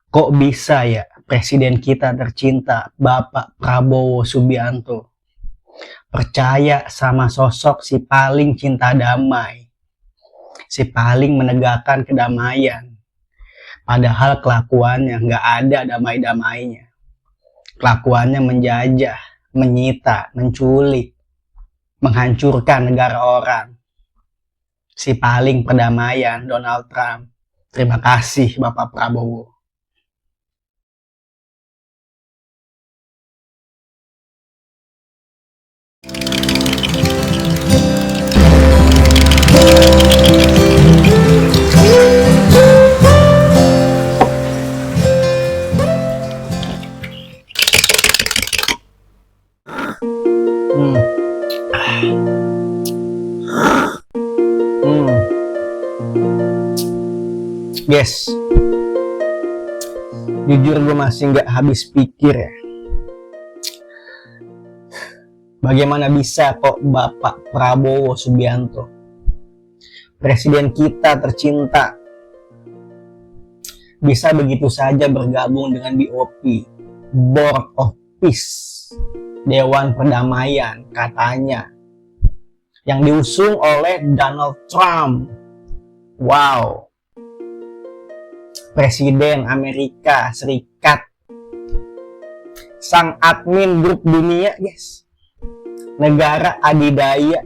Kok bisa ya Presiden kita tercinta Bapak Prabowo Subianto percaya sama sosok si paling cinta damai, si paling menegakkan kedamaian. Padahal kelakuannya nggak ada damai-damainya. Kelakuannya menjajah, menyita, menculik, menghancurkan negara orang. Si paling perdamaian Donald Trump. Terima kasih Bapak Prabowo. Guys, jujur gue masih nggak habis pikir ya. Bagaimana bisa kok Bapak Prabowo Subianto, Presiden kita tercinta, bisa begitu saja bergabung dengan BOP, Board of Peace, Dewan Perdamaian katanya, yang diusung oleh Donald Trump. Wow. Presiden Amerika Serikat, sang admin grup dunia, guys, negara adidaya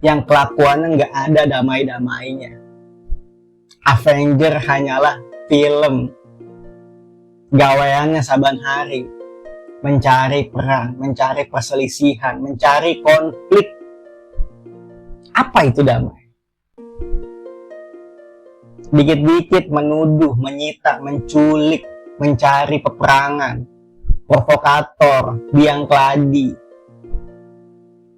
yang kelakuannya nggak ada damai-damainya. Avenger hanyalah film, gaweannya saban hari mencari perang, mencari perselisihan, mencari konflik. Apa itu damai? Dikit-dikit menuduh, menyita, menculik, mencari peperangan, provokator, biang keladi.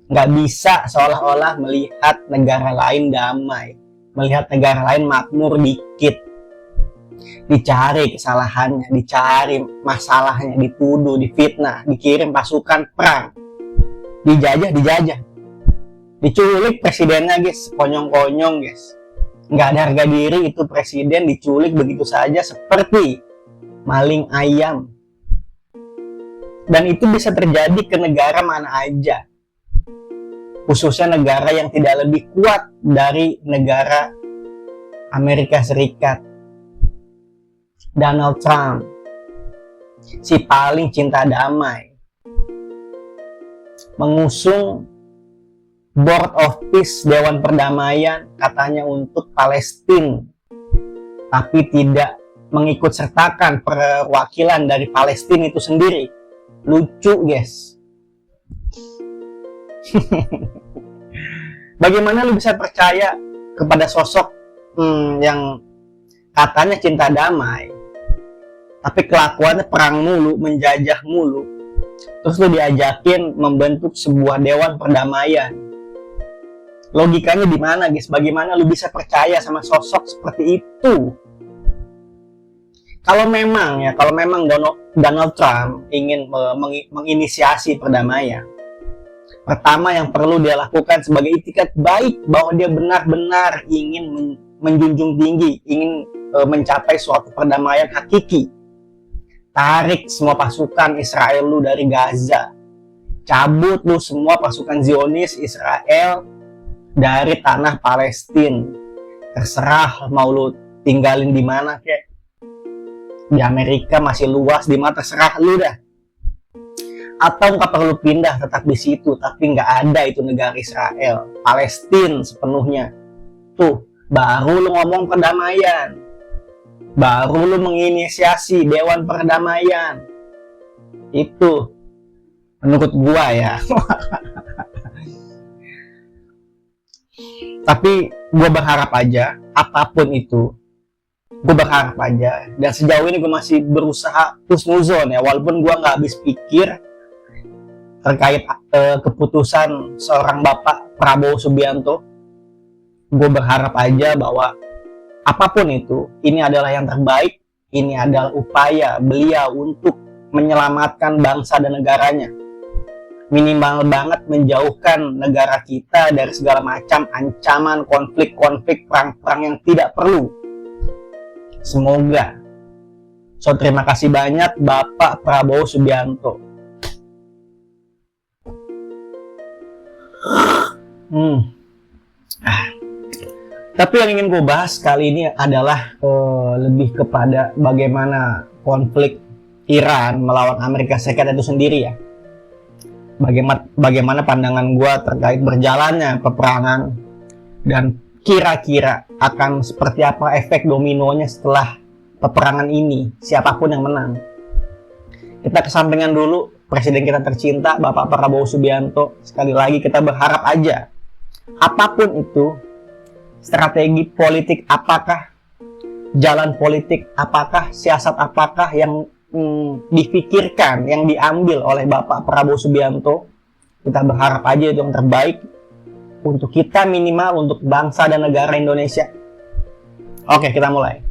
Nggak bisa seolah-olah melihat negara lain damai, melihat negara lain makmur dikit. Dicari kesalahannya, dicari masalahnya, dituduh, difitnah, dikirim pasukan perang, dijajah, diculik presidennya, guys, konyong-konyong, guys. Nggak ada harga diri itu presiden, diculik begitu saja seperti maling ayam. Dan itu bisa terjadi ke negara mana aja, khususnya negara yang tidak lebih kuat dari negara Amerika Serikat. Donald Trump, si paling cinta damai, mengusung Board of Peace, Dewan Perdamaian, katanya untuk Palestina, tapi tidak mengikut sertakan perwakilan dari Palestina itu sendiri. Lucu, guys. Bagaimana lu bisa percaya kepada sosok yang katanya cinta damai, tapi kelakuannya perang mulu, menjajah mulu, terus lu diajakin membentuk sebuah Dewan Perdamaian? Logikanya di mana, guys? Bagaimana lu bisa percaya sama sosok seperti itu? Kalau memang Donald Trump ingin menginisiasi perdamaian, pertama yang perlu dia lakukan sebagai itikat baik bahwa dia benar-benar ingin menjunjung tinggi, ingin mencapai suatu perdamaian hakiki. Tarik semua pasukan Israel lu dari Gaza. Cabut lu semua pasukan Zionis Israel dari tanah Palestina. Terserah mau lu tinggalin di mana kek. Di Amerika masih luas, di mana terserah lu dah. Atau nggak perlu pindah, tetap di situ, tapi nggak ada itu negara Israel, Palestina sepenuhnya. Tuh, baru lu ngomong perdamaian, baru lu menginisiasi Dewan Perdamaian. Itu menurut gua ya. Tapi gue berharap aja, apapun itu, gue berharap aja. Dan sejauh ini gue masih berusaha husnuzon ya, walaupun gue nggak habis pikir terkait keputusan seorang Bapak Prabowo Subianto. Gue berharap aja bahwa apapun itu, ini adalah yang terbaik, ini adalah upaya beliau untuk menyelamatkan bangsa dan negaranya. Minimal banget menjauhkan negara kita dari segala macam ancaman, konflik-konflik, perang-perang yang tidak perlu. Semoga So, terima kasih banyak Bapak Prabowo Subianto. Tapi yang ingin gue bahas kali ini adalah lebih kepada bagaimana konflik Iran melawan Amerika Serikat itu sendiri ya. Bagaimana pandangan gue terkait berjalannya peperangan dan kira-kira akan seperti apa efek dominonya setelah peperangan ini, siapapun yang menang. Kita kesampingan dulu presiden kita tercinta Bapak Prabowo Subianto. Sekali lagi kita berharap aja apapun itu, strategi politik apakah, jalan politik apakah, siasat apakah yang dipikirkan, yang diambil oleh Bapak Prabowo Subianto, kita berharap aja itu yang terbaik untuk kita, minimal untuk bangsa dan negara Indonesia. Oke, kita mulai.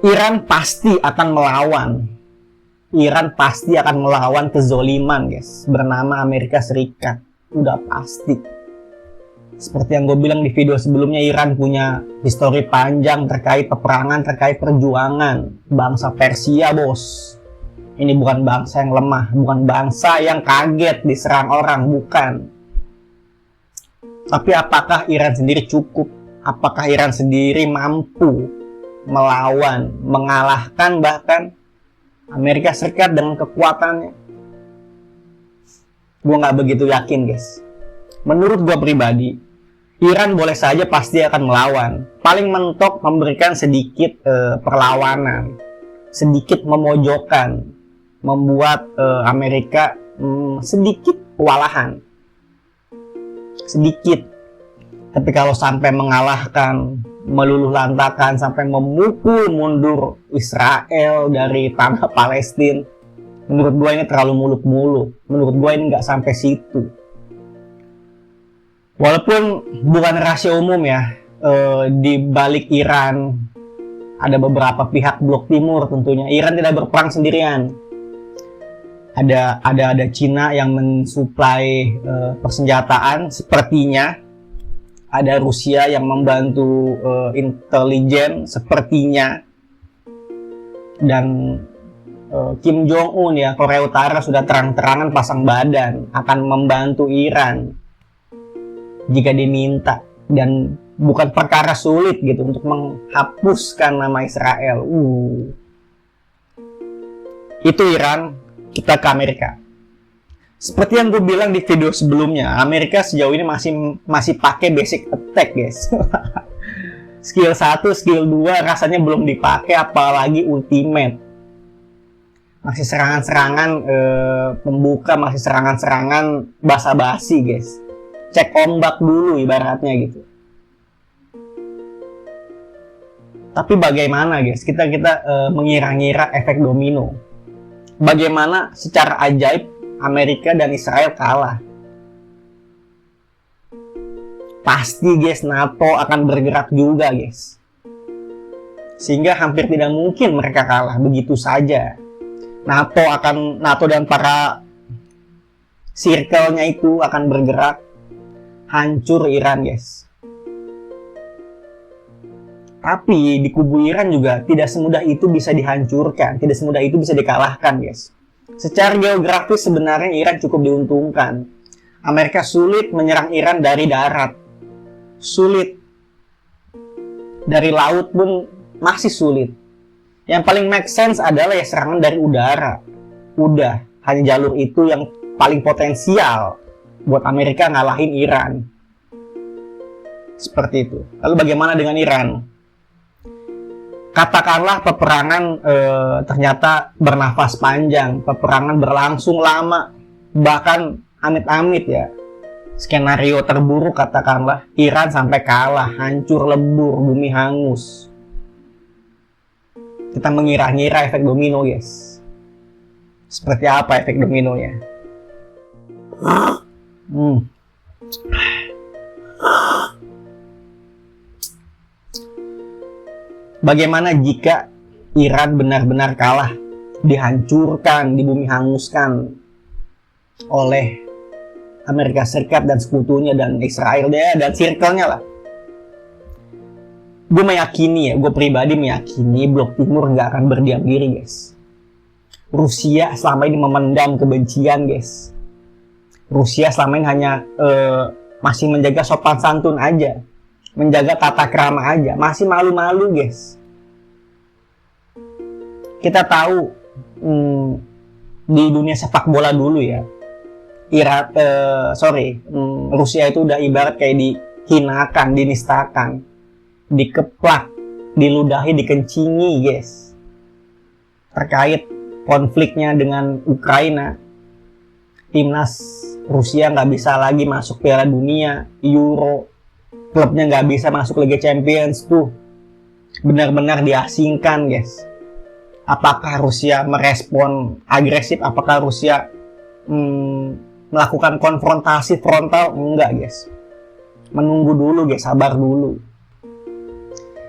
Iran pasti akan melawan. Iran pasti akan melawan kezoliman, guys, bernama Amerika Serikat. Udah pasti. Seperti yang gue bilang di video sebelumnya, Iran punya histori panjang terkait peperangan, terkait perjuangan. Bangsa Persia, bos. Ini bukan bangsa yang lemah, bukan bangsa yang kaget diserang orang, bukan. Tapi apakah Iran sendiri cukup? Apakah Iran sendiri mampu melawan, mengalahkan bahkan Amerika Serikat dengan kekuatannya? Gue nggak begitu yakin, guys. Menurut gue pribadi, Iran boleh saja pasti akan melawan. Paling mentok memberikan sedikit perlawanan, sedikit memojokkan, membuat Amerika sedikit kewalahan. Sedikit. Tapi kalau sampai mengalahkan, meluluh lantakan, sampai memukul mundur Israel dari tanah Palestina, menurut gue ini terlalu muluk-muluk. Menurut gue ini nggak sampai situ. Walaupun bukan rahasia umum ya, di balik Iran ada beberapa pihak blok timur tentunya. Iran tidak berperang sendirian. Ada Cina yang mensuplai persenjataan sepertinya. Ada Rusia yang membantu intelijen sepertinya. Dan Kim Jong-un ya, Korea Utara sudah terang-terangan pasang badan akan membantu Iran jika diminta, dan bukan perkara sulit gitu untuk menghapuskan nama Israel. Itu Iran, kita ke Amerika. Seperti yang gue bilang di video sebelumnya, Amerika sejauh ini masih pakai basic attack, guys. Skill 1, skill 2 rasanya belum dipakai, apalagi ultimate. Masih serangan-serangan pembuka, masih serangan-serangan basa-basi, guys. Cek ombak dulu ibaratnya gitu. Tapi bagaimana, guys? Kita mengira-ngira efek domino. Bagaimana secara ajaib Amerika dan Israel kalah? Pasti, guys, NATO akan bergerak juga, guys. Sehingga hampir tidak mungkin mereka kalah begitu saja. NATO dan para circle-nya itu akan bergerak, hancur Iran, guys. Tapi di kubu Iran juga tidak semudah itu bisa dihancurkan, tidak semudah itu bisa dikalahkan, guys. Secara geografis sebenarnya Iran cukup diuntungkan. Amerika sulit menyerang Iran dari darat. Sulit. Dari laut pun masih sulit. Yang paling make sense adalah ya serangan dari udara. Udah, hanya jalur itu yang paling potensial buat Amerika ngalahin Iran. Seperti itu. Lalu bagaimana dengan Iran? Katakanlah peperangan ternyata bernafas panjang, peperangan berlangsung lama, bahkan amit-amit ya, skenario terburuk katakanlah Iran sampai kalah, hancur lebur, bumi hangus. Kita mengira-ngira efek domino, guys. Seperti apa efek dominonya? Bagaimana jika Iran benar-benar kalah, dihancurkan, di bumi hanguskan oleh Amerika Serikat dan sekutunya dan Israel dan circle-nya lah. gue pribadi meyakini Blok Timur nggak akan berdiam diri, guys. Rusia selama ini memendam kebencian, guys. Rusia selama ini hanya masih menjaga sopan santun aja, menjaga tata krama aja, masih malu-malu, guys. Kita tahu di dunia sepak bola dulu ya, Rusia itu udah ibarat kayak dihinakan, dinistakan, dikeplak, diludahi, dikencingi, guys. Terkait konfliknya dengan Ukraina, timnas Rusia nggak bisa lagi masuk Piala Dunia, Euro, klubnya nggak bisa masuk Liga Champions tuh, benar-benar diasingkan, guys. Apakah Rusia merespon agresif? Apakah Rusia melakukan konfrontasi frontal? Enggak, guys. Menunggu dulu, guys, sabar dulu.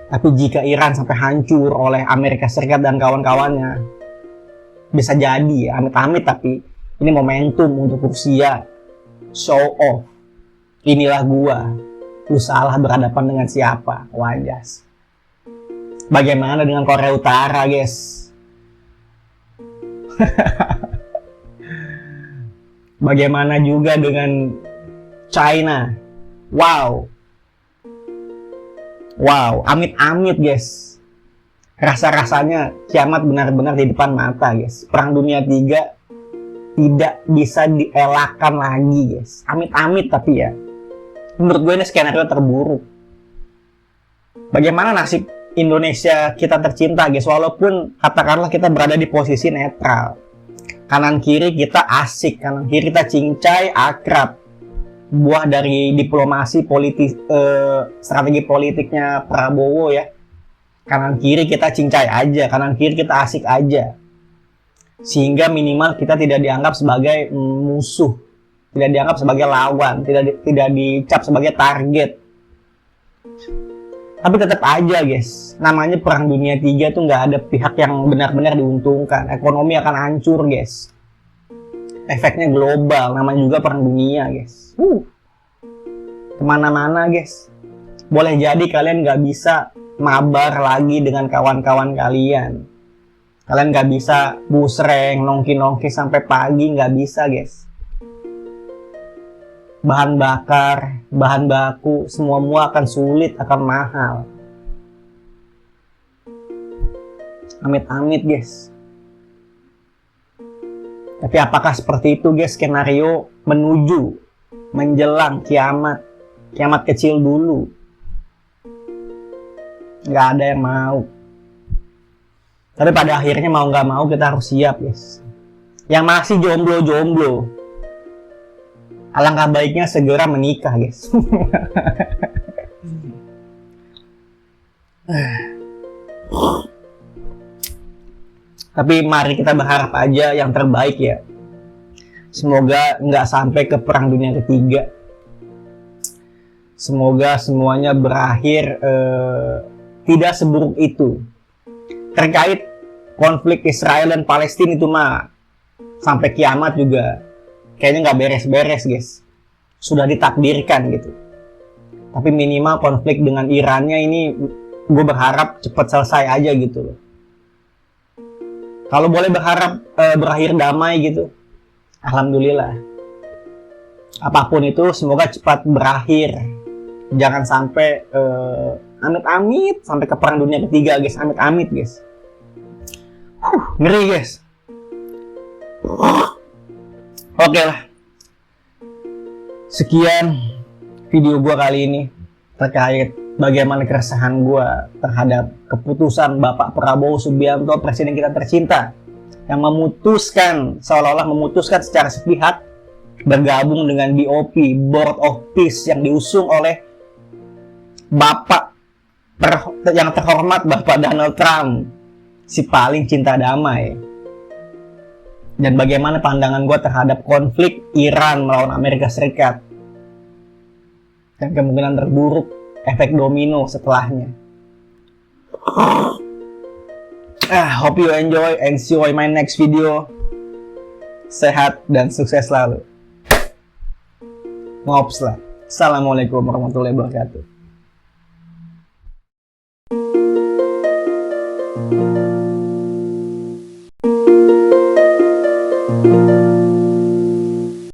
Tapi jika Iran sampai hancur oleh Amerika Serikat dan kawan-kawannya, bisa jadi ya, amit-amit, tapi ini momentum untuk Rusia show off. Inilah gua, lu salah berhadapan dengan siapa? Wajas. Bagaimana dengan Korea Utara, guys? Bagaimana juga dengan China? Wow, amit-amit, guys. Rasa-rasanya kiamat benar-benar di depan mata, guys. Perang Dunia 3 tidak bisa dielakkan lagi, guys. Amit-amit, tapi ya, menurut gue ini skenario terburuk. Bagaimana nasib Indonesia kita tercinta, guys? Walaupun katakanlah kita berada di posisi netral, kanan kiri kita asik, kanan kiri kita cincai, akrab, buah dari diplomasi politik, strategi politiknya Prabowo ya. Kanan kiri kita cincai aja, kanan kiri kita asik aja, sehingga minimal kita tidak dianggap sebagai musuh, tidak dianggap sebagai lawan, tidak dicap sebagai target. Tapi tetap aja, guys, namanya Perang Dunia 3 tuh nggak ada pihak yang benar-benar diuntungkan. Ekonomi akan hancur, guys. Efeknya global, namanya juga Perang Dunia, guys. Kemana-mana, guys. Boleh jadi kalian nggak bisa mabar lagi dengan kawan-kawan kalian. Kalian nggak bisa busreng, nongki-nongki sampai pagi, nggak bisa, guys. Bahan bakar, bahan baku, semua akan sulit, akan mahal. Amit-amit, guys. Tapi apakah seperti itu, guys, skenario menuju menjelang kiamat? Kiamat kecil dulu. Nggak ada yang mau. Tapi pada akhirnya mau nggak mau kita harus siap, guys. Yang masih jomblo-jomblo, alangkah baiknya segera menikah, guys. Tapi mari kita berharap aja yang terbaik ya. Semoga nggak sampai ke Perang Dunia Ketiga. Semoga semuanya berakhir tidak seburuk itu. Terkait konflik Israel dan Palestina itu mah sampai kiamat juga kayaknya nggak beres-beres, guys. Sudah ditakdirkan gitu. Tapi minimal konflik dengan Irannya ini gue berharap cepat selesai aja gitu loh. Kalau boleh berharap berakhir damai gitu, alhamdulillah. Apapun itu semoga cepat berakhir. Jangan sampai amit-amit sampai ke Perang Dunia Ketiga, guys. Amit-amit, guys. Ngeri, guys. Oke lah. Sekian video gue kali ini terkait bagaimana keresahan gue terhadap keputusan Bapak Prabowo Subianto, presiden kita tercinta, yang memutuskan, seolah-olah memutuskan secara sepihak bergabung dengan BOP, Board of Peace, yang diusung oleh Bapak yang terhormat Bapak Donald Trump, si paling cinta damai. Dan bagaimana pandangan gue terhadap konflik Iran melawan Amerika Serikat dan kemungkinan terburuk efek domino setelahnya. Hope you enjoy and see you in my next video. Sehat dan sukses selalu. Ngops lah. Assalamualaikum warahmatullahi wabarakatuh. Bye.